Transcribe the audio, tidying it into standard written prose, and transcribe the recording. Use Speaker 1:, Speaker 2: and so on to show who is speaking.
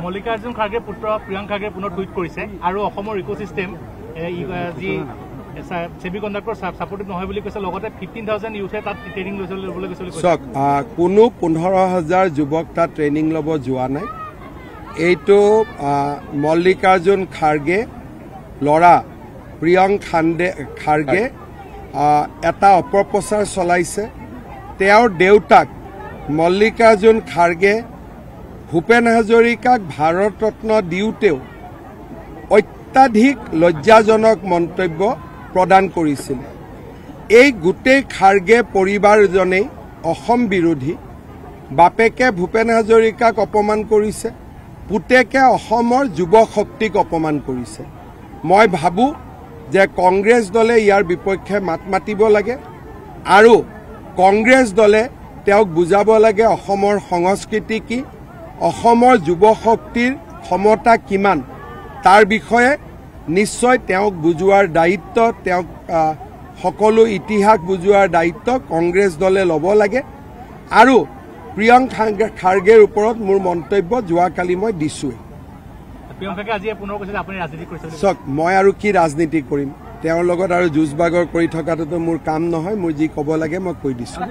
Speaker 1: মল্লিকাৰ্জুন খাৰ্গে পুত্ৰ প্ৰিয়ংক খাৰ্গে পুনৰ টুইট কৰিছে আৰু অসমৰ ইকোচিষ্টেম যি সেমি কণ্ডাক্টৰ সাপোৰ্টেড নহয় বুলি কৈছে লগতে 15,000 ইউথে তাত ট্ৰেইনিং ল'বলৈ গৈছে বুলি কৈছে
Speaker 2: কোনো 15,000 যুৱক তাত ট্ৰেইনিং ল'ব যোৱা নাই এইটো মল্লিকাৰ্জুন খাৰ্গে ল'ৰা প্ৰিয়ংক খাৰ্গে এটা অপপ্ৰচাৰ চলাইছে তেওঁৰ দেউতাক মল্লিকাৰ্জুন খাৰ্গে ভূপেন হাজৰিকাক ভাৰত ৰত্ন দিওঁতেও অত্যাধিক লজ্জাজনক মন্তব্য প্ৰদান কৰিছিল এই গোটেই খাৰ্গে পৰিবাৰজনেই অসম বিৰোধী বাপেকে ভূপেন হাজৰিকাক অপমান কৰিছে পুতেকে অসমৰ যুৱ শক্তিক অপমান কৰিছে মই ভাবো যে কংগ্ৰেছ দলে ইয়াৰ বিপক্ষে মাত মাতিব লাগে আৰু কংগ্ৰেছ দলে তেওঁক বুজাব লাগে অসমৰ সংস্কৃতি কি অসমৰ যুৱ শক্তিৰ ক্ষমতা কিমান তাৰ বিষয়ে নিশ্চয় তেওঁক বুজোৱাৰ দায়িত্ব তেওঁক সকলো ইতিহাস বুজোৱাৰ দায়িত্ব কংগ্ৰেছ দলে ল'ব লাগে আৰু প্ৰিয়ংক খাৰ্গেৰ ওপৰত মোৰ মন্তব্য যোৱাকালি মই দিছোঁৱেই চাওক মই আৰু কি ৰাজনীতি কৰিম তেওঁৰ লগত আৰু যুঁজ বাগৰ কৰি থকাটোতো মোৰ কাম নহয় মোৰ যি ক'ব লাগে মই কৈ দিছোঁ